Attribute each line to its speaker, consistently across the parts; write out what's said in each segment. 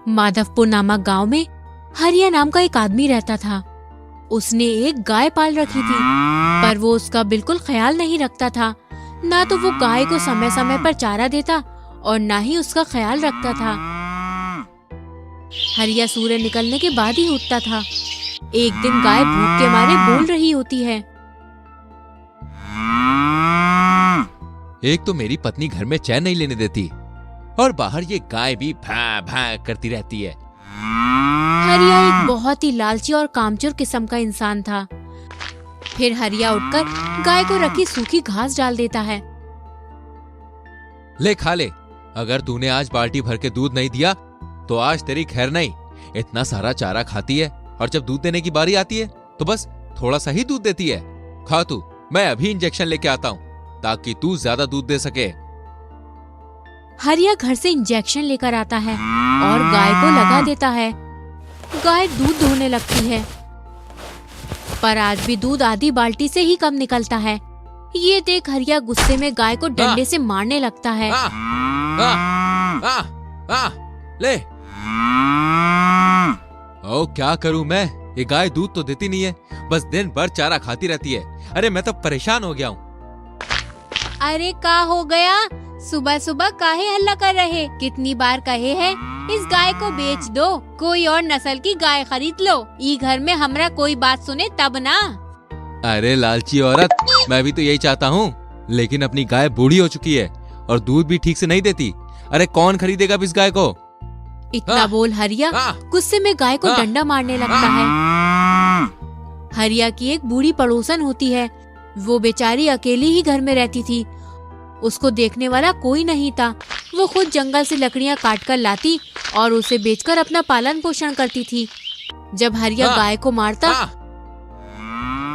Speaker 1: माधवपुर नामक गांव में हरिया नाम का एक आदमी रहता था। उसने एक गाय पाल रखी थी, पर वो उसका बिल्कुल ख्याल नहीं रखता था। ना तो वो गाय को समय समय पर चारा देता और ना ही उसका ख्याल रखता था। हरिया सूर्य निकलने के बाद ही उठता था। एक दिन गाय भूख के मारे बोल रही होती है।
Speaker 2: एक तो मेरी पत्नी घर में चैन नहीं लेने देती और बाहर ये गाय भी भैं भैं करती रहती है।
Speaker 1: हरिया एक बहुत ही लालची और कामचोर किस्म का इंसान था। फिर हरिया उठकर गाय को रखी सूखी घास डाल देता है।
Speaker 2: ले खा ले, अगर तूने आज बाल्टी भर के दूध नहीं दिया तो आज तेरी खैर नहीं। इतना सारा चारा खाती है और जब दूध देने की बारी आती है तो बस थोड़ा सा ही दूध देती है। खा तू, मैं अभी इंजेक्शन लेके आता हूँ ताकि तू ज्यादा दूध दे सके।
Speaker 1: हरिया घर से इंजेक्शन लेकर आता है और गाय को लगा देता है। गाय दूध दोहने लगती है, पर आज भी दूध आधी बाल्टी से ही कम निकलता है। ये देख हरिया गुस्से में गाय को डंडे से मारने लगता है।
Speaker 2: ले ओ क्या करूं मैं, ये गाय दूध तो देती नहीं है, बस दिन भर चारा खाती रहती है। अरे मैं तो परेशान हो गया हूँ।
Speaker 1: अरे का हो गया, सुबह सुबह काहे हल्ला कर रहे? कितनी बार कहे हैं इस गाय को बेच दो, कोई और नस्ल की गाय खरीद लो। ई घर में हमरा कोई बात सुने तब ना।
Speaker 2: अरे लालची औरत, मैं भी तो यही चाहता हूँ, लेकिन अपनी गाय बूढ़ी हो चुकी है और दूध भी ठीक से नहीं देती। अरे कौन खरीदेगा इस गाय को?
Speaker 1: इतना बोल हरिया गुस्से में गाय को डंडा मारने लगता है। हरिया की एक बूढ़ी पड़ोसन होती है। वो बेचारी अकेली ही घर में रहती थी। उसको देखने वाला कोई नहीं था। वो खुद जंगल से लकड़ियां काट कर लाती और उसे बेचकर अपना पालन पोषण करती थी। जब हरिया गाय को मारता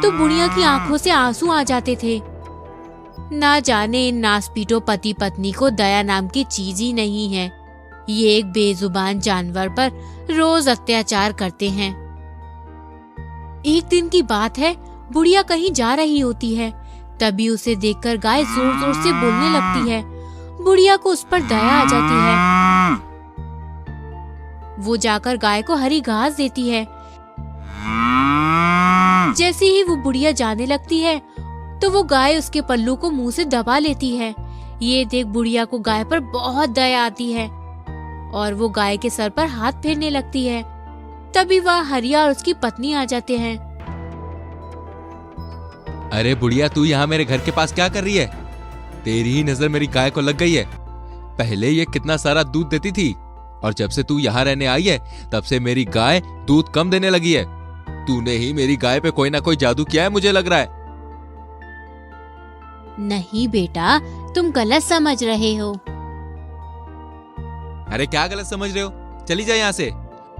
Speaker 1: तो बुढ़िया की आंखों से आंसू आ जाते थे। ना जाने इन नासपीटो पति पत्नी को दया नाम की चीज ही नहीं है। ये एक बेजुबान जानवर पर रोज अत्याचार करते हैं। एक दिन की बात है, बुढ़िया कहीं जा रही होती है। तभी उसे देखकर गाय जोर जोर से बोलने लगती है। बुढ़िया को उस पर दया आ जाती है। वो जाकर गाय को हरी घास देती है। जैसे ही वो बुढ़िया जाने लगती है तो वो गाय उसके पल्लू को मुंह से दबा लेती है। ये देख बुढ़िया को गाय पर बहुत दया आती है और वो गाय के सर पर हाथ फेरने लगती है। तभी वह हरिया और उसकी पत्नी आ जाते हैं।
Speaker 2: अरे बुढ़िया, तू यहाँ मेरे घर के पास क्या कर रही है? तेरी ही नजर मेरी गाय को लग गई है। पहले ये कितना सारा दूध देती थी और जब से तू यहाँ रहने आई है तब से मेरी गाय दूध कम देने लगी है। तूने ही मेरी गाय पे कोई ना कोई जादू किया है, मुझे लग रहा है।
Speaker 1: नहीं बेटा, तुम गलत समझ रहे हो।
Speaker 2: अरे क्या गलत समझ रहे हो? चली जा यहाँ से।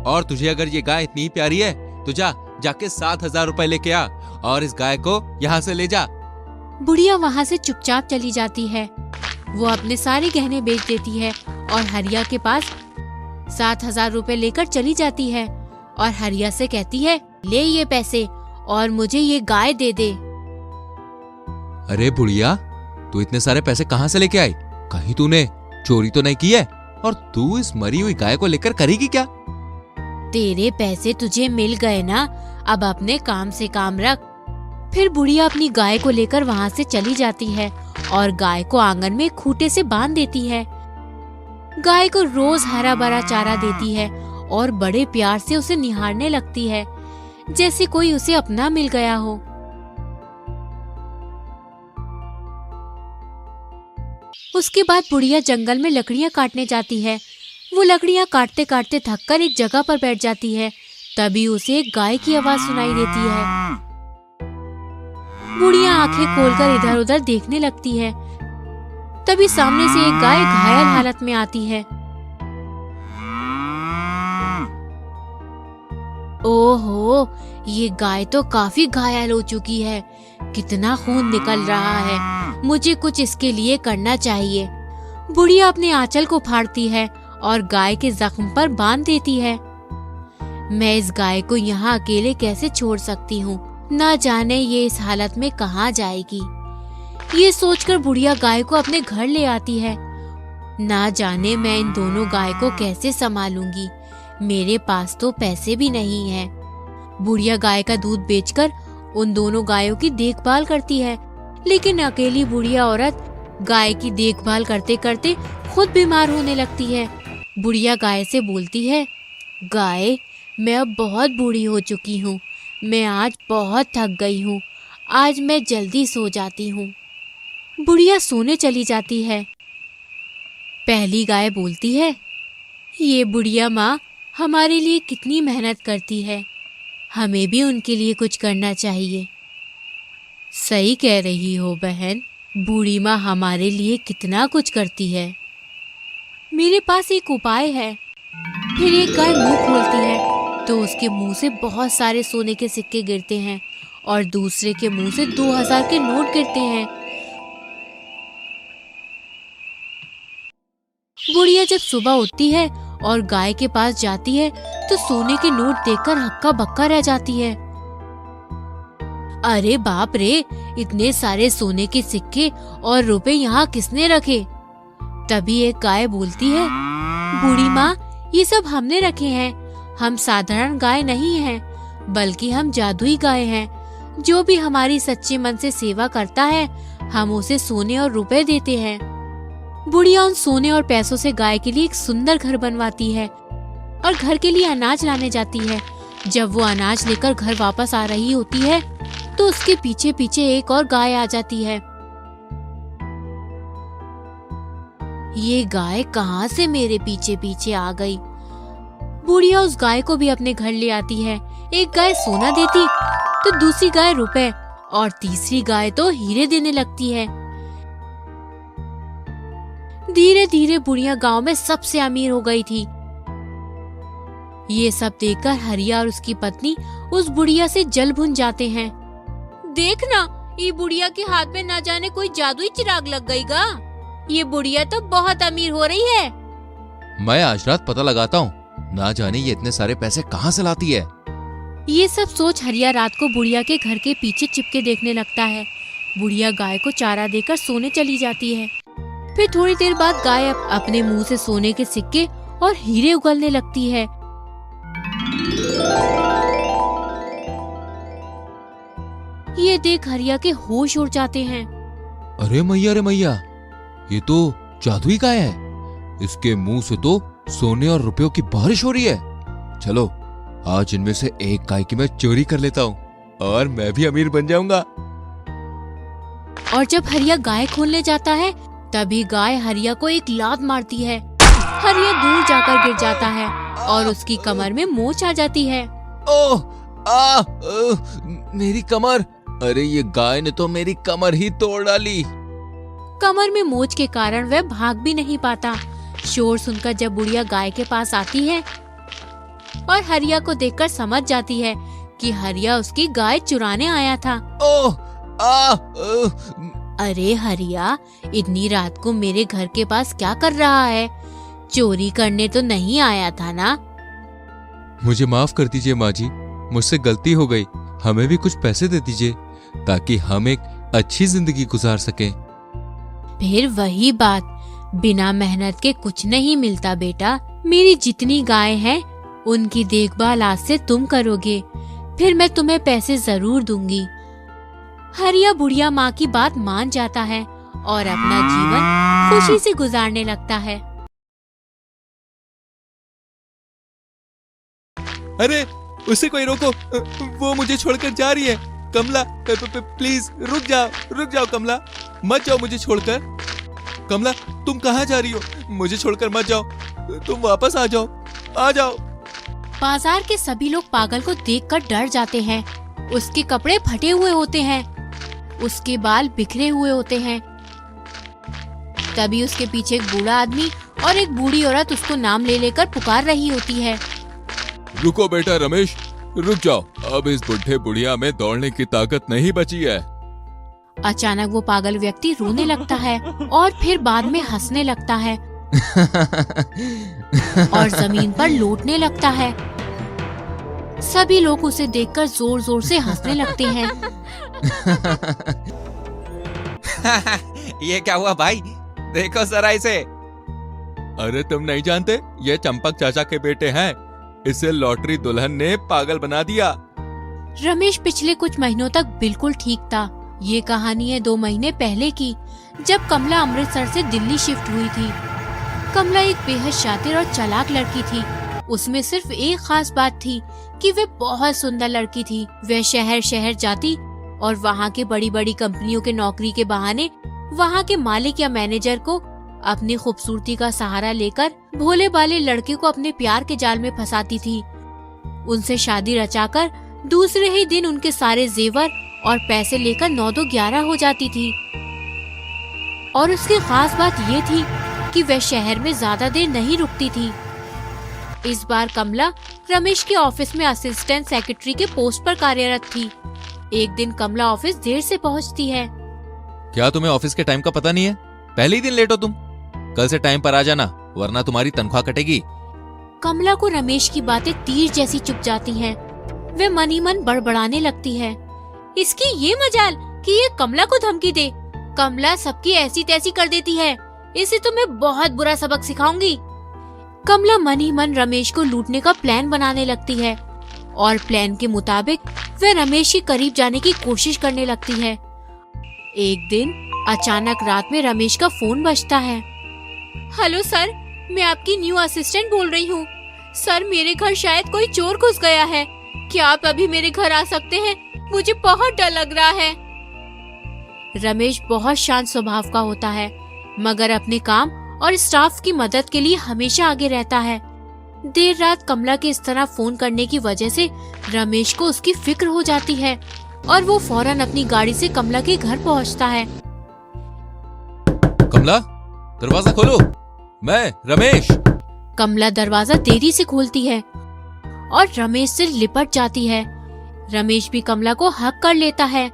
Speaker 2: और तुझे अगर ये गाय इतनी प्यारी है तो जाके 7,000 रुपए लेके आ और इस गाय को यहाँ से ले जा।
Speaker 1: बुढ़िया वहाँ से चुपचाप चली जाती है। वो अपने सारे गहने बेच देती है और हरिया के पास 7,000 रुपए लेकर चली जाती है और हरिया से कहती है, ले ये पैसे और मुझे ये गाय दे दे।
Speaker 2: अरे बुढ़िया, तू इतने सारे पैसे कहाँ से लेके आई? कहीं तूने चोरी तो नहीं की है? और तू इस मरी हुई गाय को लेकर करेगी क्या?
Speaker 1: तेरे पैसे तुझे मिल गए ना, अब अपने काम से काम रख। फिर बुढ़िया अपनी गाय को लेकर वहाँ से चली जाती है और गाय को आंगन में खूंटे से बांध देती है। गाय को रोज हरा भरा चारा देती है और बड़े प्यार से उसे निहारने लगती है, जैसे कोई उसे अपना मिल गया हो। उसके बाद बुढ़िया जंगल में लकड़ियां काटने जाती है। वो लकड़ियां काटते काटते थककर एक जगह पर बैठ जाती है। तभी उसे एक गाय की आवाज सुनाई देती है। बुढ़िया आंखें खोलकर इधर उधर देखने लगती है। तभी सामने से एक गाय घायल हालत में आती है। ओहो, ये गाय तो काफी घायल हो चुकी है। कितना खून निकल रहा है। मुझे कुछ इसके लिए करना चाहिए। बुढ़िया अपने आंचल को फाड़ती है और गाय के जख्म पर बांध देती है। मैं इस गाय को यहाँ अकेले कैसे छोड़ सकती हूँ? ना जाने ये इस हालत में कहाँ जाएगी। ये सोचकर बुढ़िया गाय को अपने घर ले आती है। ना जाने मैं इन दोनों गाय को कैसे संभालूंगी। मेरे पास तो पैसे भी नहीं है। बुढ़िया गाय का दूध बेचकर उन दोनों गायों की देखभाल करती है, लेकिन अकेली बुढ़िया औरत गाय की देखभाल करते करते खुद बीमार होने लगती है। बुढ़िया गाय से बोलती है, गाय, मैं अब बहुत बूढ़ी हो चुकी हूँ, मैं आज बहुत थक गई हूँ, आज मैं जल्दी सो जाती हूँ। बुढ़िया सोने चली जाती है। पहली गाय बोलती है, ये बुढ़िया माँ हमारे लिए कितनी मेहनत करती है, हमें भी उनके लिए कुछ करना चाहिए। सही कह रही हो बहन, बूढ़ी माँ हमारे लिए कितना कुछ करती है। मेरे पास एक उपाय है। फिर एक गाय मुंह खोलती है तो उसके मुंह से बहुत सारे सोने के सिक्के गिरते हैं और दूसरे के मुंह से 2000 के नोट गिरते हैं। बुढ़िया जब सुबह उठती है और गाय के पास जाती है तो सोने के नोट देखकर हक्का बक्का रह जाती है। अरे बाप रे, इतने सारे सोने के सिक्के और रुपए यहाँ किसने रखे? तभी एक गाय बोलती है, बूढ़ी माँ, ये सब हमने रखे हैं। हम साधारण गाय नहीं हैं, बल्कि हम जादुई गाय हैं। जो भी हमारी सच्चे मन से सेवा करता है, हम उसे सोने और रुपए देते हैं। बुढ़िया उन सोने और पैसों से गाय के लिए एक सुंदर घर बनवाती है और घर के लिए अनाज लाने जाती है। जब वो अनाज लेकर घर वापस आ रही होती है तो उसके पीछे पीछे एक और गाय आ जाती है। ये गाय कहाँ से मेरे पीछे पीछे आ गई? बुढ़िया उस गाय को भी अपने घर ले आती है। एक गाय सोना देती तो दूसरी गाय रुपए और तीसरी गाय तो हीरे देने लगती है। धीरे धीरे बुढ़िया गांव में सबसे अमीर हो गई थी। ये सब देखकर हरिया और उसकी पत्नी उस बुढ़िया से जल भुन जाते हैं। देखना, ये बुढ़िया के हाथ में ना जाने कोई जादुई चिराग लग गईगा। ये बुढ़िया तो बहुत अमीर हो रही है।
Speaker 2: मैं आज रात पता लगाता हूँ, ना जाने ये इतने सारे पैसे कहाँ से लाती है।
Speaker 1: ये सब सोच हरिया रात को बुढ़िया के घर के पीछे चिपके देखने लगता है। बुढ़िया गाय को चारा देकर सोने चली जाती है। फिर थोड़ी देर बाद गाय अपने मुंह से सोने के सिक्के और हीरे उगलने लगती है। ये देख हरिया के होश उड़ जाते हैं।
Speaker 2: अरे मैया, ये तो जादुई गाय है। इसके मुंह से तो सोने और रुपयों की बारिश हो रही है। चलो, आज इनमें से एक गाय की मैं चोरी कर लेता हूँ और मैं भी अमीर बन जाऊंगा।
Speaker 1: और जब हरिया गाय खोलने जाता है तभी गाय हरिया को एक लात मारती है। हरिया दूर जाकर गिर जाता है और उसकी कमर में मोच आ जाती है।
Speaker 2: ओह, मेरी कमर! अरे ये गाय ने तो मेरी कमर ही तोड़ डाली।
Speaker 1: कमर में मोच के कारण वह भाग भी नहीं पाता। शोर सुनकर जब बुढ़िया गाय के पास आती है और हरिया को देखकर समझ जाती है कि हरिया उसकी गाय चुराने आया था।
Speaker 2: ओह,
Speaker 1: अरे हरिया, इतनी रात को मेरे घर के पास क्या कर रहा है? चोरी करने तो नहीं आया था ना?
Speaker 2: मुझे माफ कर दीजिए माँ जी, मुझसे गलती हो गई। हमें भी कुछ पैसे दे दीजिए ताकि हम एक अच्छी जिंदगी गुजार सकें।
Speaker 1: फिर वही बात, बिना मेहनत के कुछ नहीं मिलता बेटा। मेरी जितनी गाय हैं उनकी देखभाल आज से तुम करोगे, फिर मैं तुम्हें पैसे जरूर दूंगी। हरिया बुढ़िया माँ की बात मान जाता है और अपना जीवन खुशी से गुजारने लगता है।
Speaker 2: अरे उसे कोई रोको, वो मुझे छोड़कर जा रही है। कमला, प्लीज रुक जाओ कमला, मत जाओ मुझे छोड़कर। कमला, तुम कहाँ जा रही हो? मुझे छोड़कर मत जाओ, तुम वापस आ जाओ।
Speaker 1: बाजार के सभी लोग पागल को देखकर डर जाते हैं। उसके कपड़े फटे हुए होते हैं, उसके बाल बिखरे हुए होते हैं। तभी उसके पीछे एक बूढ़ा आदमी और एक बूढ़ी औरत उसको नाम ले लेकर पुकार रही होती है।
Speaker 2: रुको बेटा रमेश, रुक जाओ, अब इस बुढ़े बुढ़िया में दौड़ने की ताकत नहीं बची है।
Speaker 1: अचानक वो पागल व्यक्ति रोने लगता है और फिर बाद में हंसने लगता है और जमीन पर लौटने लगता है। सभी लोग उसे देखकर जोर जोर से हंसने लगते हैं।
Speaker 2: ये क्या हुआ भाई? देखो जरा इसे। अरे तुम नहीं जानते, ये चंपक चाचा के बेटे हैं। इसे लॉटरी दुल्हन ने पागल बना दिया।
Speaker 1: रमेश पिछले कुछ महीनों तक बिल्कुल ठीक था। ये कहानी है 2 महीने पहले की, जब कमला अमृतसर से दिल्ली शिफ्ट हुई थी। कमला एक बेहद शातिर और चालाक लड़की थी। उसमें सिर्फ एक खास बात थी कि वे बहुत सुंदर लड़की थी। वह शहर शहर जाती और वहाँ के बड़ी बड़ी कंपनियों के नौकरी के बहाने वहाँ के मालिक या मैनेजर को अपनी खूबसूरती का सहारा लेकर भोले भाले लड़के को अपने प्यार के जाल में फंसाती थी। उनसे शादी रचाकर दूसरे ही दिन उनके सारे जेवर और पैसे लेकर 9-11 हो जाती थी। और उसकी खास बात ये थी कि वह शहर में ज्यादा देर नहीं रुकती थी। इस बार कमला रमेश के ऑफिस में असिस्टेंट सेक्रेटरी के पोस्ट पर कार्यरत थी। एक दिन कमला ऑफिस देर से पहुंचती है।
Speaker 2: क्या तुम्हें ऑफिस के टाइम का पता नहीं है? पहले ही दिन लेट हो तुम। कल से टाइम पर आ जाना, वरना तुम्हारी तनख्वाह कटेगी।
Speaker 1: कमला को रमेश की बातें तीर जैसी चुभ जाती हैं। वे मन ही मन बड़बड़ाने लगती है। इसकी ये मजाल कि ये कमला को धमकी दे। कमला सबकी ऐसी तैसी कर देती है। इसे तो मैं बहुत बुरा सबक सिखाऊंगी। कमला मन ही मन रमेश को लूटने का प्लान बनाने लगती है और प्लान के मुताबिक वह रमेश के करीब जाने की कोशिश करने लगती है। एक दिन अचानक रात में रमेश का फोन बजता है। हेलो सर, मैं आपकी न्यू असिस्टेंट बोल रही हूँ। सर, मेरे घर शायद कोई चोर घुस गया है। क्या आप अभी मेरे घर आ सकते हैं? मुझे बहुत डर लग रहा है। रमेश बहुत शांत स्वभाव का होता है, मगर अपने काम और स्टाफ की मदद के लिए हमेशा आगे रहता है। देर रात कमला के इस तरह फोन करने की वजह से रमेश को उसकी फिक्र हो जाती है और वो फौरन अपनी गाड़ी से कमला के घर पहुंचता है।
Speaker 2: कमला, दरवाजा खोलो, मैं रमेश।
Speaker 1: कमला दरवाजा देरी से खोलती है और रमेश से लिपट जाती है। रमेश भी कमला को हक कर लेता है।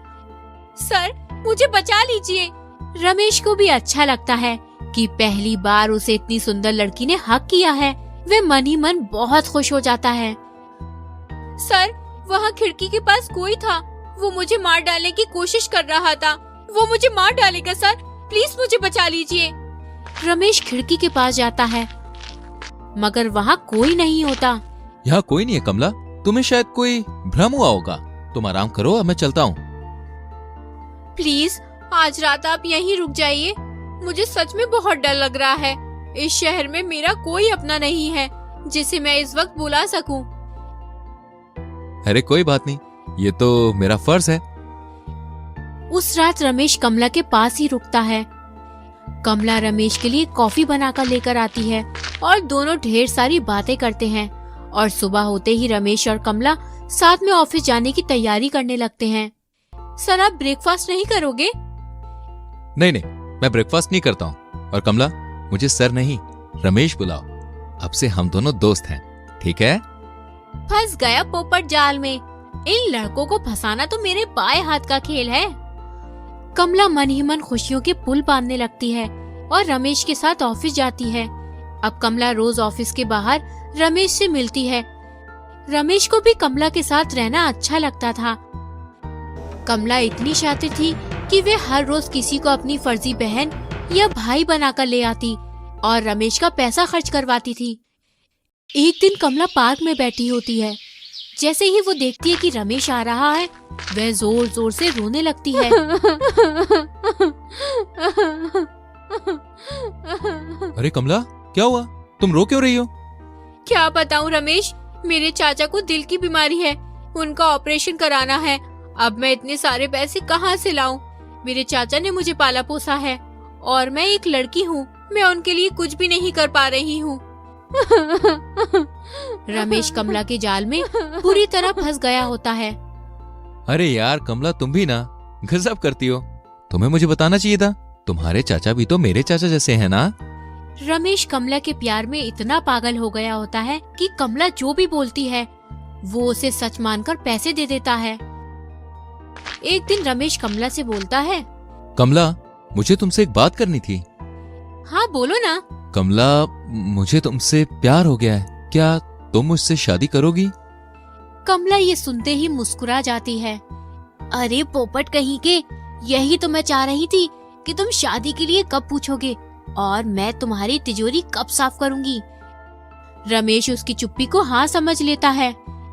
Speaker 1: सर, मुझे बचा लीजिए। रमेश को भी अच्छा लगता है कि पहली बार उसे इतनी सुंदर लड़की ने हक किया है। वे मन ही मन बहुत खुश हो जाता है। सर, वहाँ खिड़की के पास कोई था। वो मुझे मार डालने की कोशिश कर रहा था। वो मुझे मार डालेगा सर, प्लीज मुझे बचा लीजिए। रमेश खिड़की के पास जाता है, मगर वहाँ कोई नहीं होता।
Speaker 2: यहाँ कोई नहीं है कमला, तुम्हें शायद कोई भ्रम हुआ होगा। तुम आराम करो, अब मैं चलता हूँ।
Speaker 1: प्लीज आज रात आप यहीं रुक जाइए। मुझे सच में बहुत डर लग रहा है। इस शहर में मेरा कोई अपना नहीं है जिसे मैं इस वक्त बुला सकूं।
Speaker 2: अरे कोई बात नहीं, ये तो मेरा फर्ज है।
Speaker 1: उस रात रमेश कमला के पास ही रुकता है। कमला रमेश के लिए कॉफी बनाकर लेकर आती है और दोनों ढेर सारी बातें करते हैं। और सुबह होते ही रमेश और कमला साथ में ऑफिस जाने की तैयारी करने लगते हैं। सर, आप ब्रेकफास्ट नहीं करोगे?
Speaker 2: नहीं, मैं ब्रेकफास्ट नहीं करता हूँ। और कमला, मुझे सर नहीं रमेश बुलाओ। अब से हम दोनों दोस्त हैं, ठीक है?
Speaker 1: फंस गया पोपट जाल में। इन लड़कों को फंसाना तो मेरे बाएं हाथ का खेल है। कमला मन ही मन खुशियों के पुल बांधने लगती है और रमेश के साथ ऑफिस जाती है। अब कमला रोज ऑफिस के बाहर रमेश से मिलती है। रमेश को भी कमला के साथ रहना अच्छा लगता था। कमला इतनी शातिर थी कि वे हर रोज किसी को अपनी फर्जी बहन या भाई बनाकर ले आती और रमेश का पैसा खर्च करवाती थी। एक दिन कमला पार्क में बैठी होती है। जैसे ही वो देखती है कि रमेश आ रहा है, वह जोर जोर से रोने लगती है।
Speaker 2: अरे कमला, क्या हुआ? तुम रो क्यों रही हो?
Speaker 1: क्या बताऊं रमेश, मेरे चाचा को दिल की बीमारी है। उनका ऑपरेशन कराना है। अब मैं इतने सारे पैसे कहाँ से लाऊं? मेरे चाचा ने मुझे पाला पोसा है और मैं एक लड़की हूँ। मैं उनके लिए कुछ भी नहीं कर पा रही हूँ। रमेश कमला के जाल में पूरी तरह फंस गया होता है।
Speaker 2: अरे यार कमला, तुम भी ना गजब करती हो। तुम्हें मुझे बताना चाहिए था। तुम्हारे चाचा भी तो मेरे चाचा जैसे हैं ना।
Speaker 1: रमेश कमला के प्यार में इतना पागल हो गया होता है कि कमला जो भी बोलती है वो उसे सच मानकर पैसे दे देता है। एक दिन रमेश कमला से बोलता है,
Speaker 2: कमला, मुझे तुमसे एक बात करनी थी।
Speaker 1: हाँ बोलो ना।
Speaker 2: कमला, मुझे तुमसे प्यार हो गया है। क्या तुम मुझसे शादी करोगी?
Speaker 1: कमला ये सुनते ही मुस्कुरा जाती है। अरे पोपट कहीं के, यही तो मैं चाह रही थी कि तुम शादी के लिए कब पूछोगे और मैं तुम्हारी तिजोरी कब साफ करूंगी। रमेश उसकी चुप्पी को हाँ समझ लेता है।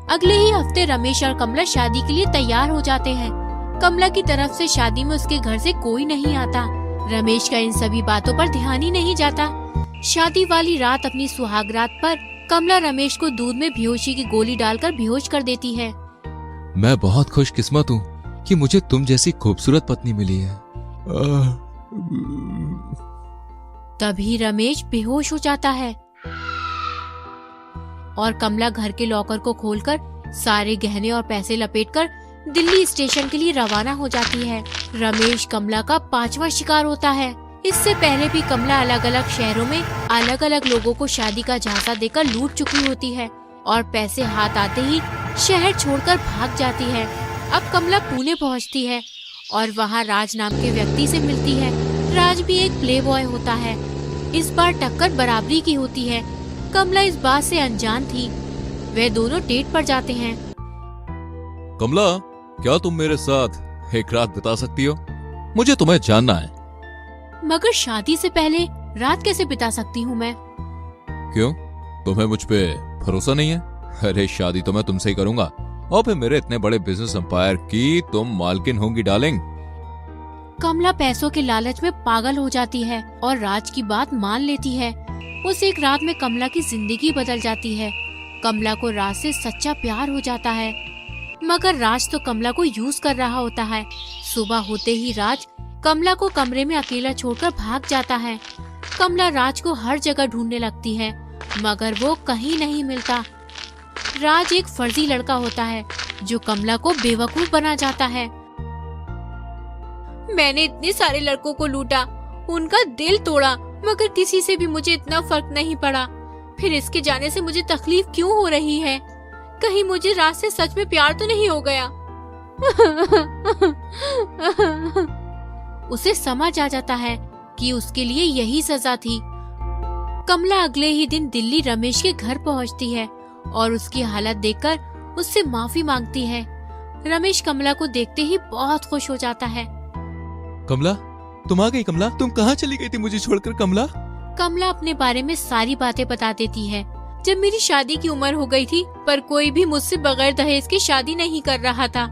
Speaker 1: अगले ही हफ्ते रमेश और कमला शादी के लिए तैयार हो जाते हैं। कमला की तरफ से शादी में उसके घर से कोई नहीं आता। रमेश का इन सभी बातों पर ध्यान ही नहीं जाता। शादी वाली रात अपनी सुहाग रात पर कमला रमेश को दूध में बेहोशी की गोली डालकर बेहोश कर देती है।
Speaker 2: मैं बहुत खुशकिस्मत हूँ कि मुझे तुम जैसी खूबसूरत पत्नी मिली है।
Speaker 1: तभी रमेश बेहोश हो जाता है और कमला घर के लॉकर को खोलकर सारे गहने और पैसे लपेटकर दिल्ली स्टेशन के लिए रवाना हो जाती है। रमेश कमला का 5वां शिकार होता है। इससे पहले भी कमला अलग अलग शहरों में अलग अलग लोगों को शादी का झांसा देकर लूट चुकी होती है और पैसे हाथ आते ही शहर छोड़कर भाग जाती है। अब कमला पुणे पहुंचती है और वहां राज नाम के व्यक्ति से मिलती है। राज भी एक प्लेबॉय होता है। इस बार टक्कर बराबरी की होती है। कमला इस बात से अनजान थी। वे दोनों डेट पर जाते हैं।
Speaker 2: कमला, क्या तुम मेरे साथ एक रात बिता सकती हो? मुझे तुम्हें जानना है।
Speaker 1: मगर शादी से पहले रात कैसे बिता सकती हूँ मैं?
Speaker 2: क्यों, तुम्हें मुझ पे भरोसा नहीं है? अरे शादी तो मैं तुमसे ही करूंगा और फिर मेरे इतने बड़े बिजनेस एम्पायर की तुम मालकिन होंगी डार्लिंग।
Speaker 1: कमला पैसों के लालच में पागल हो जाती है और राज की बात मान लेती है। उस एक रात में कमला की जिंदगी बदल जाती है। कमला को राज से सच्चा प्यार हो जाता है, मगर राज तो कमला को यूज कर रहा होता है। सुबह होते ही राज कमला को कमरे में अकेला छोड़कर भाग जाता है। कमला राज को हर जगह ढूंढने लगती है, मगर वो कहीं नहीं मिलता। राज एक फर्जी लड़का होता है जो कमला को बेवकूफ बना जाता है। मैंने इतने सारे लड़कों को लूटा, उनका दिल तोड़ा, मगर किसी से भी मुझे इतना फर्क नहीं पड़ा। फिर इसके जाने से मुझे तकलीफ क्यों हो रही है? कहीं मुझे राज से सच में प्यार तो नहीं हो गया? उसे समझ आ जाता है कि उसके लिए यही सजा थी। कमला अगले ही दिन दिल्ली रमेश के घर पहुंचती है और उसकी हालत देखकर उससे माफी मांगती है। रमेश कमला को देखते ही बहुत खुश हो जाता है।
Speaker 2: कमला, तुम आ गई। कमला, तुम कहाँ चली गई थी मुझे छोड़कर? कमला
Speaker 1: कमला अपने बारे में सारी बातें बता देती है। जब मेरी शादी की उम्र हो गई थी, पर कोई भी मुझसे बगैर दहेज की शादी नहीं कर रहा था।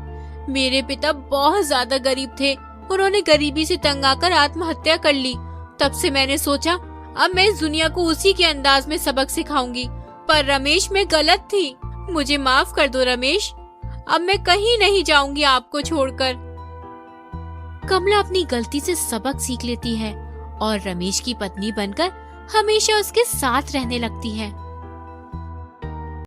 Speaker 1: मेरे पिता बहुत ज्यादा गरीब थे। उन्होंने गरीबी से तंग आकर आत्महत्या कर ली। तब से मैंने सोचा अब मैं इस दुनिया को उसी के अंदाज में सबक सिखाऊंगी। पर रमेश, मैं गलत थी। मुझे माफ कर दो रमेश। अब मैं कहीं नहीं जाऊंगी आपको छोड़कर। कमला अपनी गलती से सबक सीख लेती है और रमेश की पत्नी बनकर हमेशा उसके साथ रहने लगती है।